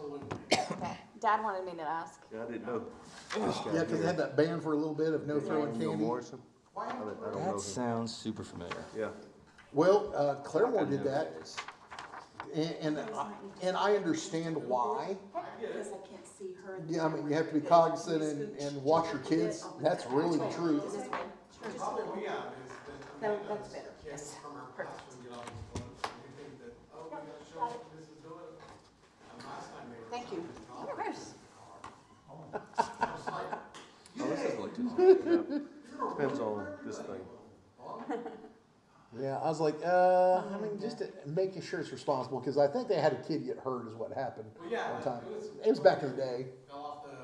Absolutely. Okay. Dad wanted me to ask. Yeah, I didn't know. Yeah, because they had that ban for a little bit of no throwing Neil candy. Morrison. I don't know That him. sounds super familiar. Yeah. Well, Claremore I did know that, who is. and I understand why. Because I can't see her. Yeah, I mean, you have to be cognizant and watch your kids. That's really the truth. This way. Sure, just a Problem little. we have is that. No, that's better. Kids Yes. from our Perfect. classroom get on these phones and we think that, oh, we gotta show what this is doing. And last time they were. Thank you. talking Of course. I was like, Oh, this is like Depends on this thing. Yeah, I was like, I mean, just to make sure it's responsible, because I think they had a kid get hurt is what happened well, yeah, one time. it It was back in the day. fell off the.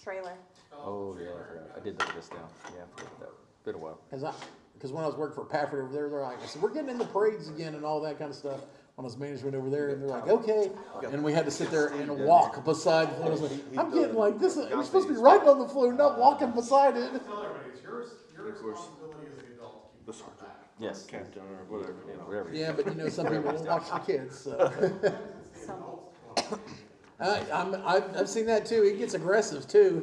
Trailer. Oh, yeah, I forgot. I did note this down. Yeah, I forgot that. Been a while. Because when I was working for Pafford over there, they're like, I said, we're getting in the parades again and all that kind of stuff. When I was management over there, and they're like, okay. And we had to sit there and walk beside the float. I was like, I'm getting like this. You're supposed to be riding on the float, not walking beside it. Tell everybody, it's your responsibility as the adult to keep The it sergeant. back. Yes. Captain or whatever. Yeah, whatever. Yeah, but you know, some people will watch the kids. So. I've seen that too. It gets aggressive too.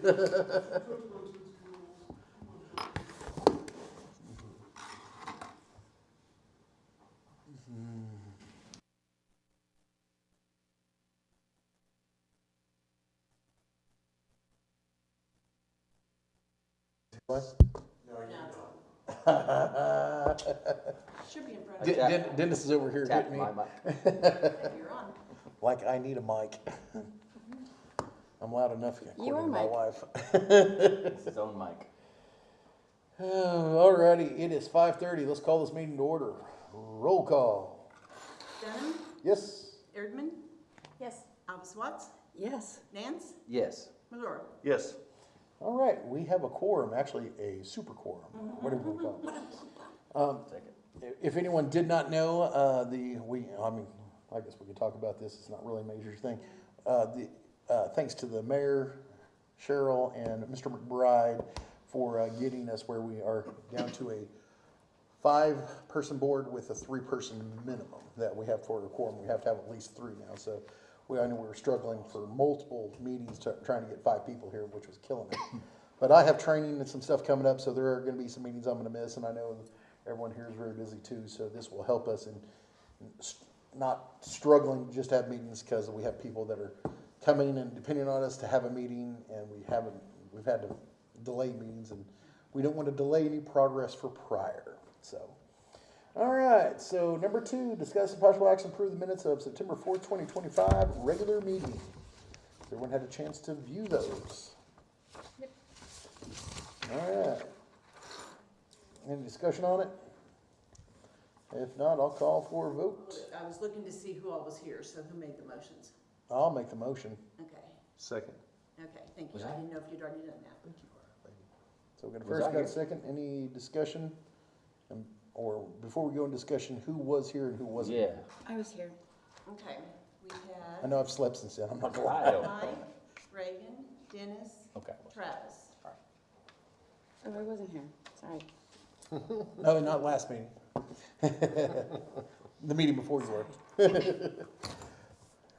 What? Should be in front of you. Dennis is over here Tap hitting me. my mic. If you're on. Like I need a mic. I'm loud enough, according are to my Mike. wife. It's his own mic. Alrighty, it is 5:30. Let's call this meeting to order. Roll call. Dunham, Yes. Erdman, Yes. Alvis Watts, Yes. Nance, Yes. Medora. Yes. All right, we have a quorum, actually a super quorum. What do we call it? Second. If anyone did not know, I guess we could talk about this. It's not really a major thing. Thanks to the mayor, Cheryl, and Mr. McBride for getting us where we are down to a 5-person board with a 3-person minimum that we have for a quorum. We have to have at least 3 now. So I know we were struggling for multiple meetings trying to get 5 people here, which was killing it. But I have training and some stuff coming up, so there are going to be some meetings I'm going to miss, and I know everyone here is very busy too. So this will help us in not struggling to just have meetings, because we have people that are coming and depending on us to have a meeting, and we've had to delay meetings, and we don't want to delay any progress for Pryor. So, all right. So number 2, discuss and possible action approve the minutes of September 4th, 2025 regular meeting. Everyone had a chance to view those. Yep. All right. Any discussion on it? If not, I'll call for a vote. I was looking to see who all was here, so who made the motions? I'll make the motion. Okay, Second. okay, thank Was you. I I- didn't know if you'd already done that. So we got a Was first, I got a here? second. Any discussion? Or before we go in discussion, who was here and who wasn't? Yeah. I was here. Okay, we I had know I've slept since then. I'm not gonna lie. I don't Mike, know. Reagan, Dennis, Okay. Travis. Oh, I wasn't here. Sorry. No, not last meeting. The meeting before you were.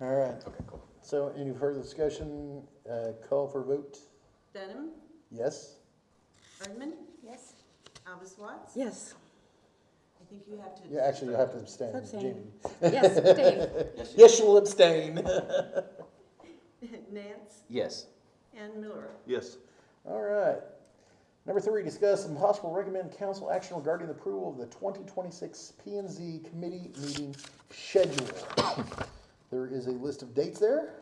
All right. Okay, cool. So any further discussion? Call for vote? Dunham, Yes? Erdman, Yes. Alvis Watts. Yes. I think you have to. Yeah, actually, you'll have to abstain. Abstain. Jamie. Yes. Dave. Yes, you'll abstain. Nance Yes. and Medora. Yes. All right. Number 3, discuss and possible recommend council action regarding the approval of the 2026 P&Z committee meeting schedule. There is a list of dates there.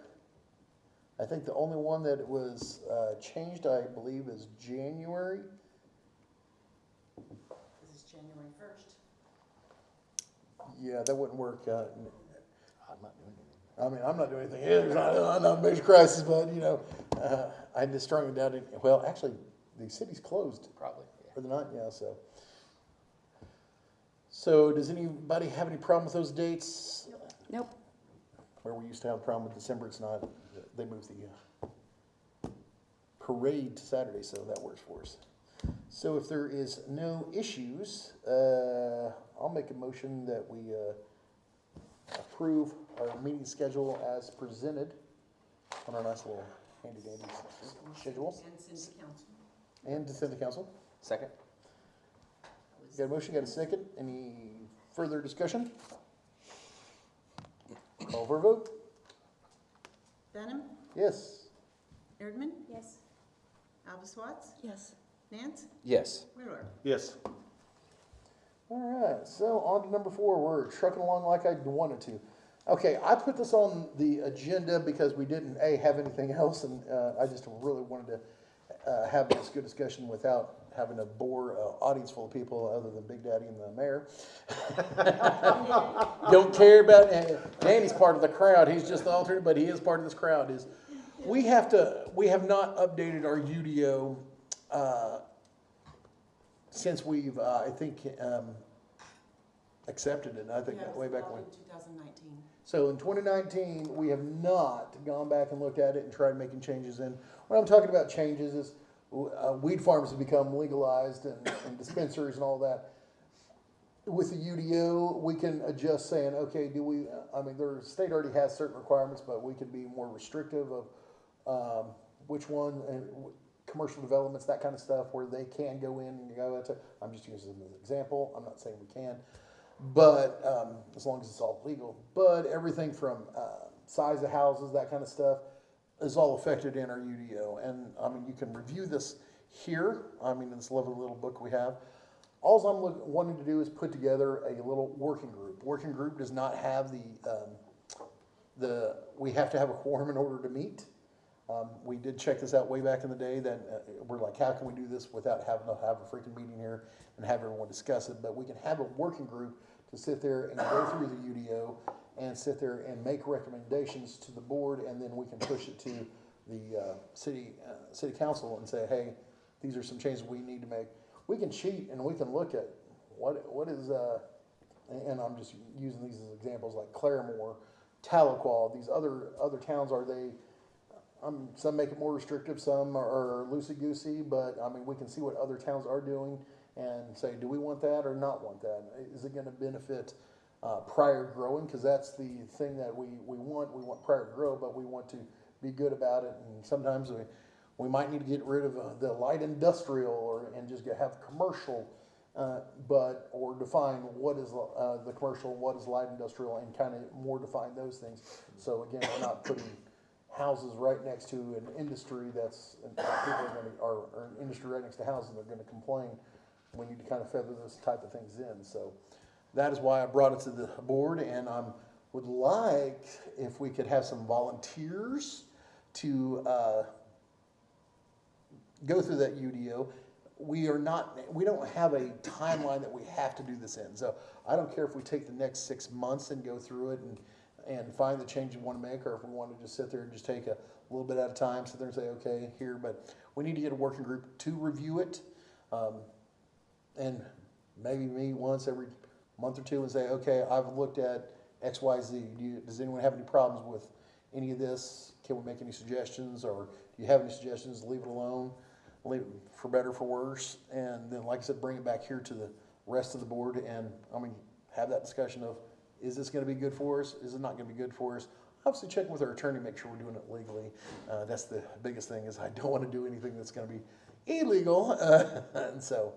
I think the only one that was changed, I believe, is January. This is January 1st. Yeah, that wouldn't work. I'm not doing anything. I mean, I'm not doing anything either. I'm not a major crisis, but, you know, I just strongly doubt it. Well, actually, the city's closed. Probably. Yeah. Or they're not, yeah, so. So does anybody have any problem with those dates? Nope. Where we used to have a problem with December, it's not, they moved the parade to Saturday, so that works for us. So if there is no issues, I'll make a motion that we approve our meeting schedule as presented. on our nice little handy dandy schedule. And send to council. And to send to council. Second? Got a motion, got a second. Any further discussion? Call for a vote. Benham, Yes. Erdman, Yes. Alves Watts, Yes. Nance, Yes. Miller. Yes. All right, so on to number 4. We're trucking along like I wanted to. Okay, I put this on the agenda because we didn't, have anything else, and I just really wanted to have this good discussion without having to bore an audience full of people other than Big Daddy and the mayor. Don't care about, Danny's part of the crowd, he's just the alternate, but he is part of this crowd. We have not updated our UDO since we've, I think, accepted it, I think, Yeah, it way was back filed when. in 2019. So in 2019, we have not gone back and looked at it and tried making changes in. What I'm talking about changes is weed farms have become legalized and dispensaries and all that. With the UDO, we can adjust saying, okay, the state already has certain requirements, but we can be more restrictive of which one, and commercial developments, that kind of stuff, where they can go in and go into. I'm just using them as an example. I'm not saying we can. But as long as it's all legal. But everything from size of houses, that kind of stuff, is all affected in our UDO. And I mean, you can review this here. I mean, in this lovely little book we have. All I'm wanting to do is put together a little working group. Working group does not have we have to have a quorum in order to meet. We did check this out way back in the day. That we're like, how can we do this without having to have a freaking meeting here and have everyone discuss it? But we can have a working group to sit there and go through the UDO and sit there and make recommendations to the board, and then we can push it to the city council and say, hey, these are some changes we need to make. We can cheat and we can look at what is, and I'm just using these as examples, like Claremore, Tahlequah, these other towns, are they, some make it more restrictive, some are loosey-goosey, but I mean, we can see what other towns are doing and say, do we want that or not want that? Is it gonna benefit Pryor growing? Because that's the thing that we want. We want Pryor to grow, but we want to be good about it. And sometimes we might need to get rid of the light industrial and just have commercial, or define what is the commercial, what is light industrial, and kind of more define those things. So again, we're not putting houses right next to an industry that's, people are going to, or an industry right next to houses, they're going to complain. We need to kind of feather this type of things in. So that is why I brought it to the board, and I would like if we could have some volunteers to go through that UDO. We don't have a timeline that we have to do this in. So I don't care if we take the next 6 months and go through it and find the change we want to make, or if we want to just sit there and just take a little bit at a time, sit there and say, okay, here, but we need to get a working group to review it, and maybe meet once every month or two and say, okay, I've looked at X, Y, Z. Does anyone have any problems with any of this? Can we make any suggestions, or do you have any suggestions? Leave it alone, leave it for better, for worse, and then, like I said, bring it back here to the rest of the board, and I mean, have that discussion of, is this going to be good for us? Is it not going to be good for us? Obviously, check with our attorney, make sure we're doing it legally. That's the biggest thing, is I don't want to do anything that's going to be illegal. And so,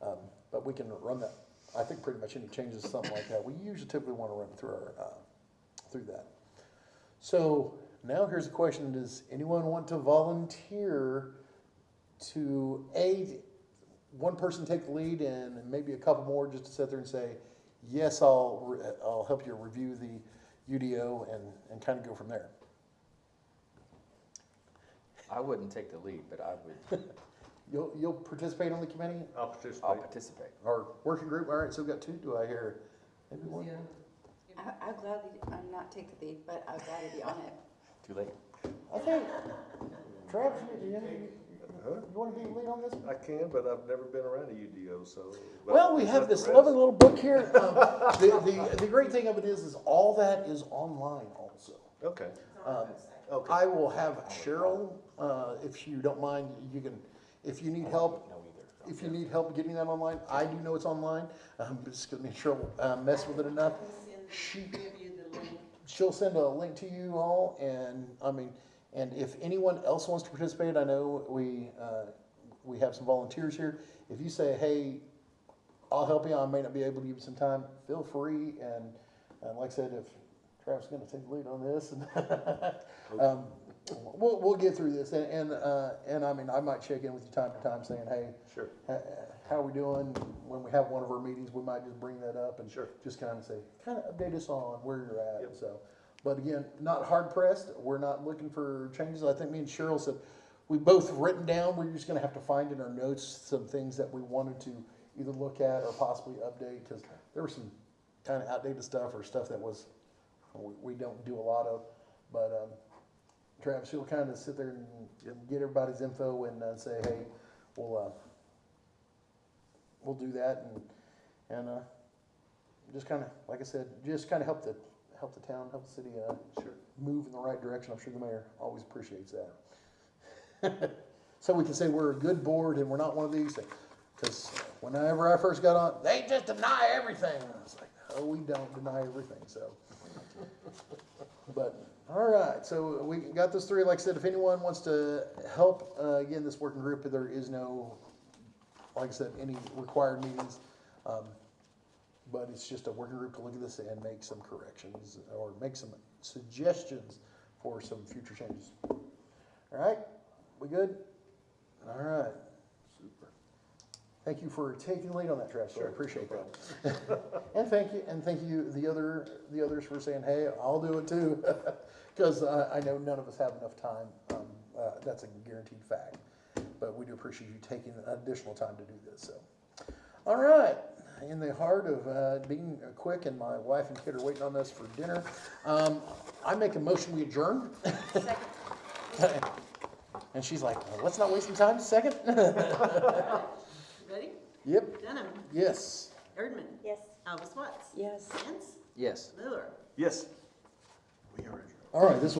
but we can run that. I think pretty much any changes, something like that, we usually typically want to run through that. So now here's a question: does anyone want to volunteer to one person take the lead and maybe a couple more just to sit there and say, yes, I'll help you review the UDO and kind of go from there? I wouldn't take the lead, but I would. You'll participate on the committee I'll participate. I'll participate. or working group? All right, so we've got 2. Do I hear maybe one? I'll gladly, not take the lead, but I'll gladly be on it. Too late. I think, Travis, you want to be the lead on this? I can, but I've never been around a UDO, so. Well, we have this lovely little book here. The great thing of it is all that is online also. Okay. It's on our website. Okay. I will have Cheryl, if you don't mind, you can, if you need help, No either. if you need help getting that online, I do know it's online. Just gonna make sure mess with it enough. Give you the link. She'll send a link to you all, and I mean, And if anyone else wants to participate, I know we have some volunteers here. If you say, hey, I'll help you, I may not be able to give you some time, feel free. And like I said, if Travis is gonna take the lead on this, and we'll get through this. And I mean, I might check in with you time to time saying, hey, Sure. how are we doing? When we have one of our meetings, we might just bring that up and Sure. just kind of say, kind of update us on where you're at. Yep. So, but again, not hard pressed. We're not looking for changes. I think me and Cheryl said we both written down. We're just going to have to find in our notes some things that we wanted to either look at or possibly update, because there was some kind of outdated stuff or stuff that was we don't do a lot of. But Travis, you'll kind of sit there and get everybody's info and say, hey, we'll do that and just kind of, like I said, just kind of help the town, help the city Sure. move in the right direction. I'm sure the mayor always appreciates that. So we can say we're a good board and we're not one of these, because whenever I first got on, they just deny everything. I was like, oh, we don't deny everything, so. But, all right, so we got those three. Like I said, if anyone wants to help, again, this working group, there is no, like I said, any required meetings. But it's just a working group to look at this and make some corrections or make some suggestions for some future changes. All right, we good? All right. Super. Thank you for taking the lead on that, Travis. Sure, I appreciate no that. And thank you the others for saying, hey, I'll do it too, because I know none of us have enough time. That's a guaranteed fact. But we do appreciate you taking additional time to do this. So, all right. In the heart of being quick, and my wife and kid are waiting on us for dinner, I make a motion we adjourn. Second. And she's like, well, let's not waste some time. Second. Ready? Yep. Dunham, Yes. Erdman, Alba Swatz, Yes. Hance, Yes. Miller. Yes. We are adjourned. All right. This.